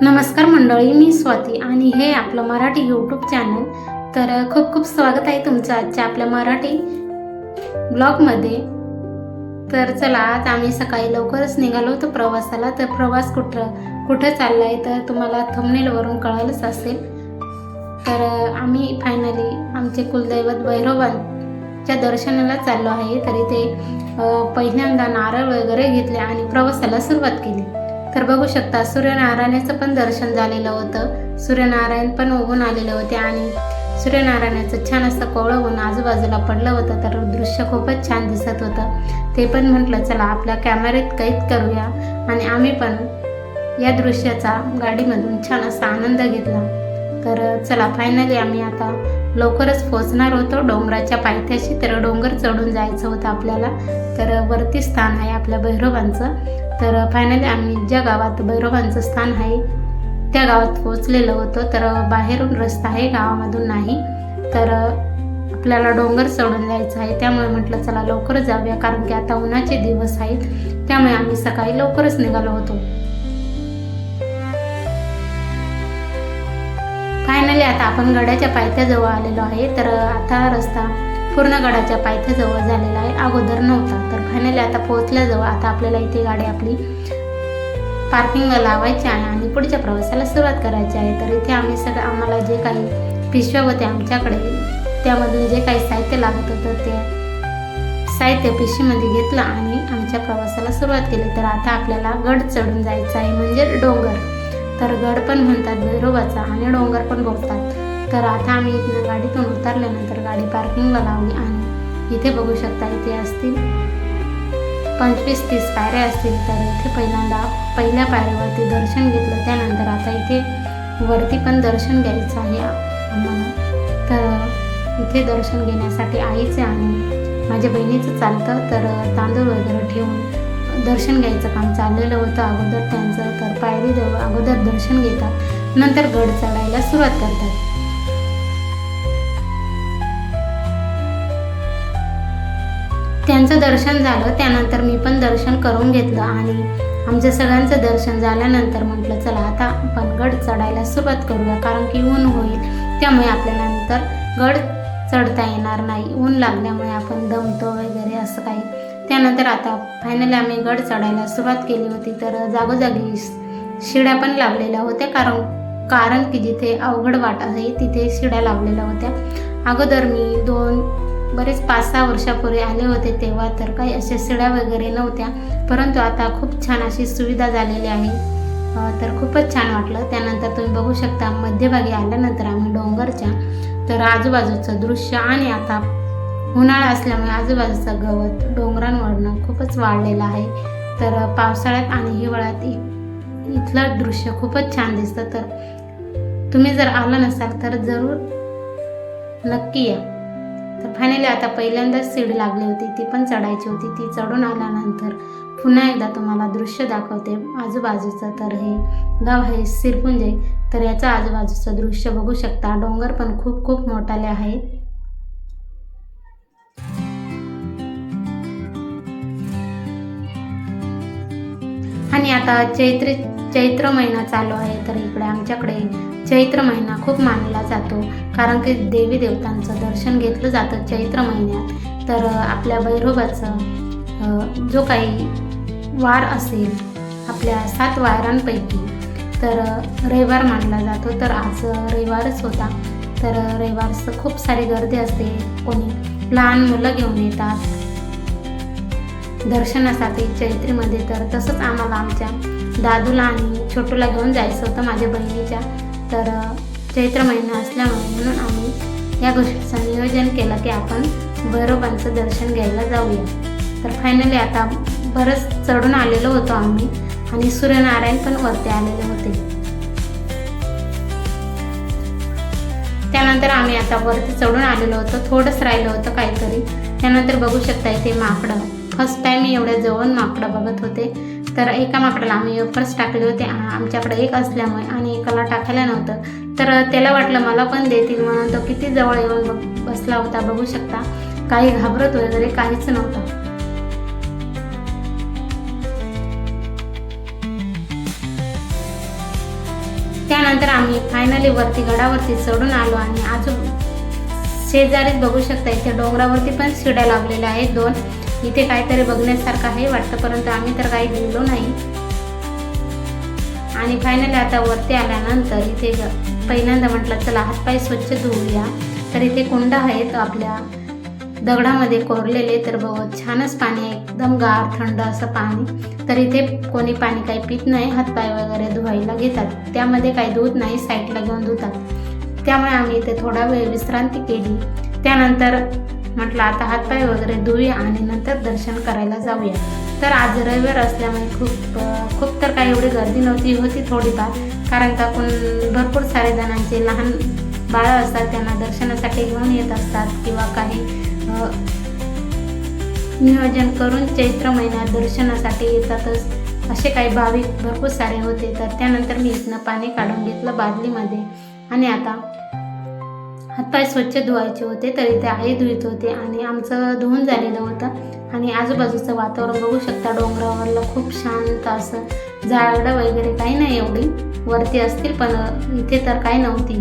नमस्कार मंडळी, मी स्वाती आणि हे आपलं मराठी यूट्यूब चॅनल. तर खूप खूप स्वागत आहे तुमचं आजच्या आपल्या मराठी ब्लॉगमध्ये. तर चला, आज आम्ही सकाळी लवकरच निघालो होतो प्रवासाला. तर प्रवास कुठं चालला आहे तर तुम्हाला थंबनेलवरून कळालंच असेल. तर आम्ही फायनली आमचे कुलदैवत भैरवांच्या दर्शनाला चाललो आहे. तर इथे पहिल्यांदा नारळ वगैरे घेतले आणि प्रवासाला सुरुवात केली. तर बघू शकता, सूर्यनारायणाचं पण दर्शन झालेलं होतं. सूर्यनारायण पण उगून आलेले होते आणि सूर्यनारायणाचं छान असं कोवळं ऊन आजूबाजूला पडलं होतं. तर दृश्य खूपच छान दिसत होतं. ते पण म्हटलं चला आपल्या कॅमेऱ्यात कैद करूया आणि आम्ही पण या दृश्याचा गाडीमधून छान असा आनंद घेतला. तर चला, फायनली आम्ही आता लवकरच पोहोचणार होतो डोंगराच्या पायथ्याशी. तर डोंगर चढून जायचं होतं आपल्याला. तर वरती स्थान आहे आपल्या भैरवांचं. तर फायनली आम्ही ज्या गावात भैरवांचं स्थान आहे त्या गावात पोहोचलेलं होतं. तर बाहेरून रस्ता आहे, गावामधून नाही. तर आपल्याला डोंगर चढून जायचं आहे. त्यामुळे म्हटलं चला लवकरच जाऊया, कारण की आता उन्हाचे दिवस आहेत. त्यामुळे आम्ही सकाळी लवकरच निघालो होतो. फायनली आता आपण गडाच्या पायथ्याजवळ आलेलो आहे. तर आता रस्ता पूर्ण गडाच्या पायथ्याजवळ झालेला आहे, अगोदर नव्हता. तर फायनली आता पोहोचल्याजवळ आता आपल्याला इथे गाडी आपली पार्किंगला लावायची आहे आणि पुढच्या प्रवासाला सुरुवात करायची आहे. तर इथे आम्हाला जे काही पिशव्या होते आमच्याकडे, त्यामधून जे काही साहित्य लागत होतं ते साहित्य पिशवीमध्ये घेतलं आणि आमच्या प्रवासाला सुरुवात केली. तर आता आपल्याला गड चढून जायचं आहे, म्हणजे डोंगर. तर गड पण म्हणतात भैरवाचा आणि डोंगर पण बोलतात. तर आता आम्ही इथनं गाडीतून उतरल्यानंतर गाडी पार्किंगला लावली आणि इथे बघू शकता, इथे असतील 25-30 पायऱ्या असतील. तर इथे पहिल्या पायऱ्यावरती दर्शन घेतलं. त्यानंतर आता इथे वरती पण दर्शन घ्यायचं आहे आम्हाला. तर इथे दर्शन घेण्यासाठी आईचे आणि माझ्या बहिणीचं चालतं. तर तांदूळ वगैरे ठेवून दर्शन घ्यायचं काम चाललेलं होतं अगोदर त्यांचं. तर पायरीजवळ अगोदर दर्शन घेतात, नंतर गड चढायला सुरुवात करतात. त्यांचं दर्शन झालं, त्यानंतर मी पण दर्शन करून घेतलं आणि आमच्या सगळ्यांचं दर्शन झाल्यानंतर म्हटलं चला आता आपण गड चढायला सुरुवात करूया, कारण की ऊन होईल. त्यामुळे आपल्याला नंतर गड चढता येणार नाही, ऊन लागल्यामुळे आपण दमतो वगैरे असं काही. त्यानंतर आता फायनली आम्ही गड चढायला सुरुवात केली होती. तर जागोजागी शिड्या पण लावलेल्या होत्या, कारण की जिथे अवघड वाट आहे तिथे शिड्या लावलेल्या होत्या. अगोदर मी बरेच 5-6 वर्षापूर्वी आले होते तेव्हा तर काही अशा शिड्या वगैरे नव्हत्या, परंतु आता खूप छान अशी सुविधा झालेली आहे. तर खूपच छान वाटलं. त्यानंतर तुम्ही बघू शकता, मध्यभागी आल्यानंतर आम्ही डोंगरच्या तर आजूबाजूचं दृश्य आणि आता उन्हाळा असल्यामुळे आजूबाजूचं गवत डोंगरांवरनं खूपच वाढलेलं आहे. तर पावसाळ्यात आणि हिवाळ्यात इथलं दृश्य खूपच छान दिसतं. तर तुम्ही जर आला नसाल तर जरूर नक्की या. तर फायनली आता पहिल्यांदाच सीडी लागली होती, ती पण चढायची होती. ती चढून आल्यानंतर पुन्हा एकदा तुम्हाला दृश्य दाखवते आजूबाजूचं. तर हे गाव आहे सिरपुंजे. तर याचं आजूबाजूचं दृश्य बघू शकता. डोंगर पण खूप खूप मोठाले आहेत. आणि आता चैत्र महिना चालू आहे. तर इकडे आमच्याकडे चैत्र महिना खूप मानला जातो, कारण की देवी देवतांचं दर्शन घेतलं जातं चैत्र महिन्यात. तर आपल्या भैरवाचं जो काही वार असेल आपल्या 7 वारांपैकी, तर रविवार मानला जातो. तर आज रविवारच होता. तर रविवारचं खूप सारी गर्दी असते. कोणी लहान मुलं घेऊन येतात दर्शनासाठी चैत्रीमध्ये. तर तसंच आम्हाला आमच्या दादूला आणि छोटूला घेऊन जायचं होतं, माझ्या बहिणीच्या. तर चैत्र महिना असल्यामुळे म्हणून आम्ही या गोष्टीचं नियोजन केलं की आपण भैरवांचं दर्शन घ्यायला जाऊया. तर फायनली आता बरंच चढून आलेलो होतो आम्ही आणि सूर्यनारायण पण वरती आलेले होते. त्यानंतर आम्ही आता वरती चढून आलेलो होतो, थोडंच राहिलं होतं काहीतरी. त्यानंतर बघू शकता इथे माकडं. फर्स्ट टाईम मी एवढ्या जवळ माकडं बघत होते. तर एका माकडाला आम्ही वेफर्स टाकले होते, आमच्याकडे एक असल्यामुळे, आणि एकाला टाकायला नव्हतं. तर त्याला वाटलं मला पण देतील म्हणून तो किती जवळ येऊन बसला होता. बघू शकता, काही घाबरत वगैरे काहीच नव्हतं. त्यानंतर आम्ही फायनली वरती गडावरती चढून आलो आणि शेजारीच बघू शकता इथे डोंगरावरती पण शिड्या लावलेल्या आहेत 2. इथे काहीतरी बघण्यासारखं आहे वाटतं, परंतु आम्ही तर काही गेलो नाही. आणि फायनली आता वरती आल्यानंतर इथे पहिल्यांदा म्हटलं चला हातपाय स्वच्छ धुवूया. तर इथे कुंड आहेत आपल्या दगडामध्ये कोरलेले, तर बहुत छानच पाणी आहे, एकदम गार थंड असं पाणी. तर इथे कोणी पाणी काही पित नाही, हातपाय वगैरे धुवायला घेतात. त्यामध्ये काही दूध नाही, साईडला घेऊन धुतात. त्यामुळे आम्ही इथे थोडा वेळ विश्रांती केली. त्यानंतर म्हटलं आता हातपाय वगैरे धुऊया आणि नंतर दर्शन करायला जाऊया. तर आज रविवार असल्यामुळे खूप तर काही एवढी गर्दी नव्हती, होती थोडीफार, कारण का भरपूर सारे जणांचे लहान बाळं असतात, त्यांना दर्शनासाठी घेऊन येत असतात किंवा काही नियोजन करून चैत्र महिन्यात दर्शनासाठी येतातच. असे काही भाविक भरपूर सारे होते. तर त्यानंतर मी इथनं पाणी काढून घेतलं बादलीमध्ये आणि आता हातपाय स्वच्छ धुवायचे होते. तर इथे आई धुत होते आणि आमचं धुवून झालेलं होतं. आणि आजूबाजूचं वातावरण बघू शकता, डोंगरावरला खूप शांत असं, झाडं वगैरे काही नाही, एवढी वरती असतील पण इथे तर काही नव्हती.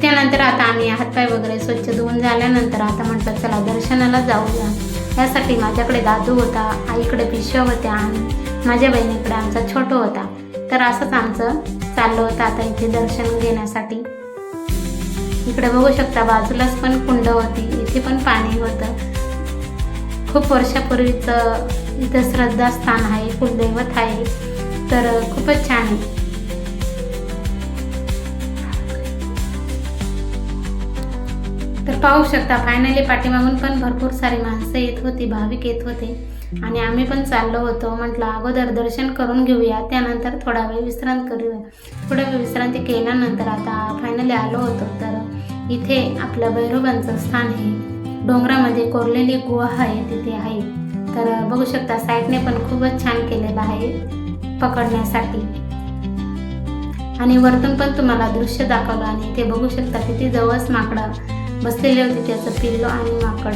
त्यानंतर आता आम्ही हातपाय वगैरे स्वच्छ धुवून झाल्यानंतर आता म्हटलं चला दर्शनाला जाऊया. यासाठी माझ्याकडे दादू होता, आईकडे पिशव्या होत्या आणि माझ्या बहिणीकडे आमचा छोटू होता. तर असंच आमचं चाललं होतं आता इथे दर्शन घेण्यासाठी. इकडे बघू शकता बाजूलाच पण कुंड होती, इथे पण पाणी होतं. खूप वर्षापूर्वीचं इथं श्रद्धास्थान आहे, कुलदैवत आहे, तर खूपच छान आहे. तर पाहू शकता फायनली पाठीमागून पण भरपूर सारी माणसं येत होती, भाविक येत होते आणि आम्ही पण चाललो होतो. म्हटलं अगोदर दर्शन करून घेऊया, त्यानंतर थोडा वेळ विश्रांती करूया. थोडा वेळ विश्रांती केल्यानंतर आता फायनली आलो होतो. तर इथे आपल्या भैरवांचं स्थान आहे, डोंगरामध्ये कोरलेली गुहा आहे, तिथे आहे. तर बघू शकता साईडने पण खूपच छान केलेलं आहे पकडण्यासाठी आणि वरतून पण तुम्हाला दृश्य दाखवलं. आणि इथे बघू शकता तिथे जवळच माकडं बसलेले होते, त्याचं पिल्लू आणि माकड.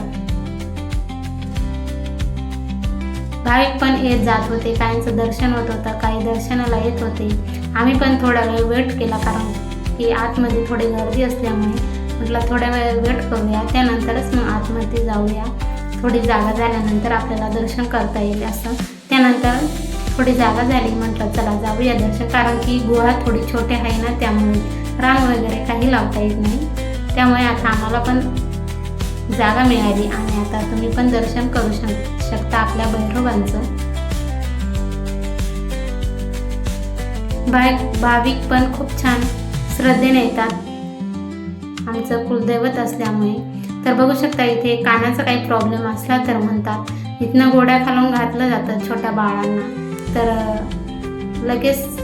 भाविक पण येत जात होते, काहींचं दर्शन होत होतं, काही दर्शनाला येत होते. आम्ही पण थोडा वेळ वेट केला, कारण की आतमध्ये थोडी गर्दी असल्यामुळे म्हटलं थोड्या वेळ वेट करूया, त्यानंतरच मग आतमध्ये जाऊया. थोडी जागा झाल्यानंतर आपल्याला दर्शन करता येईल असं. त्यानंतर थोडी जागा झाली, म्हटलं चला जाऊया दर्शन, कारण की गुहा थोडी छोटी आहे ना, त्यामुळे रांग वगैरे काही लावता येत नाही. त्यामुळे आता आम्हाला पण जागा मिळाली आणि आता तुम्ही पण दर्शन करू शकता आपल्या भैरवांचं. भाविक पण खूप छान श्रद्धेने येतात, आमचं कुलदैवत असल्यामुळे. तर बघू शकता इथे कानाचा काही प्रॉब्लेम असला तर म्हणतात इथनं गोड्या खालून घातलं जातं छोट्या बाळांना, तर लगेच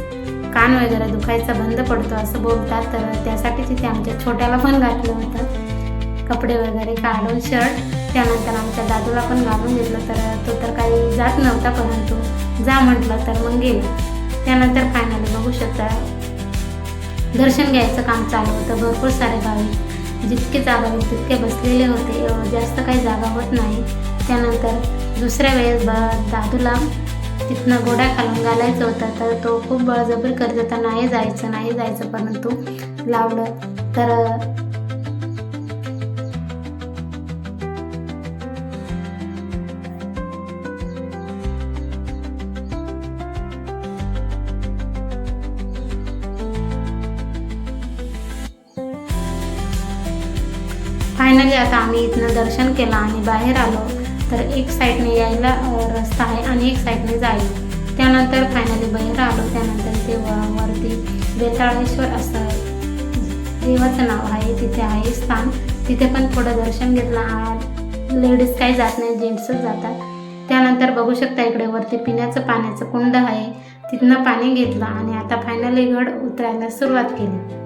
कान वगैरे दुखायचा बंद पडतो असं बोलतात. तर त्यासाठी तिथे आमच्या छोट्याला पण घातलं होतं, कपडे वगैरे काढून शर्ट. त्यानंतर आमच्या दादूला पण घालून घेतलं, तर तो तर काही जात नव्हता, परंतु जा म्हटलं तर मग गेलं. त्यानंतर फायनली बघू शकता दर्शन घ्यायचं काम चालू होतं. भरपूर सारे भाविक, जितके जागा होते तितके बसलेले होते, जास्त काही जागा होत नाही. त्यानंतर दुसऱ्या वेळेस दादूला तिथनं गोड्या खालून घालायचं होतं, तर तो खूप बळजबरी करत होता, नाही जायचं, परंतु लावलं. तर फायनली आता आम्ही इथनं दर्शन केलं आणि बाहेर आलो. तर एक साईडने यायला रस्ता आहे आणि एक साईडने जायला. त्यानंतर फायनली बाहेर आलो. त्यानंतर ते वरती बेताळेश्वर असं देवाचं नाव आहे, तिथे आहे स्थान. तिथे पण थोडं दर्शन घेतलं. लेडीज काही जात नाही, जेंट्सच जातात. त्यानंतर बघू शकता इकडे वरती पिण्याचं पाण्याचं कुंड आहे, तिथनं पाणी घेतलं आणि आता फायनली गड उतरायला सुरुवात केली.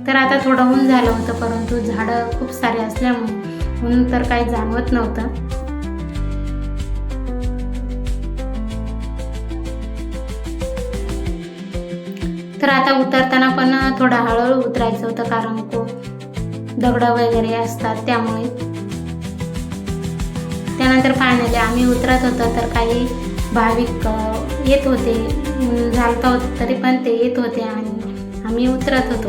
तर आता थोडं ऊन झालं होतं, परंतु झाडं खूप सारे असल्यामुळे ऊन तर काही जाणवत नव्हतं. तर आता उतरताना पण थोडं हळूहळू उतरायचं होतं, कारण खूप दगडं वगैरे असतात त्यामुळे. त्यानंतर फायनली आम्ही उतरत होतो तर काही भाविक येत होते, झालता होतं तरी पण ते येत होते आणि आम्ही उतरत होतो.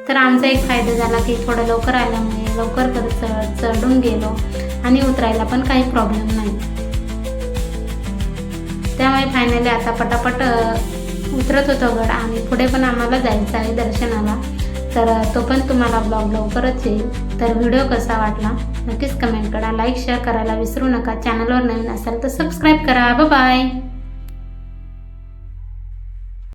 तर आमचा एक फायदा झाला की थोडं लवकर आल्यामुळे लवकर चढून गेलो आणि उतरायला पण काही प्रॉब्लेम नाही. त्यामुळे फायनली आता पटापट उतरत होतो गड आणि पुढे पण आम्हाला जायचं आहे दर्शनाला. तर तो पण तुम्हाला ब्लॉग लवकरच येईल. तर व्हिडिओ कसा वाटला नक्कीच कमेंट करा, लाईक शेअर करायला विसरू नका. चॅनलवर नवीन असाल तर सबस्क्राईब करा. बाय.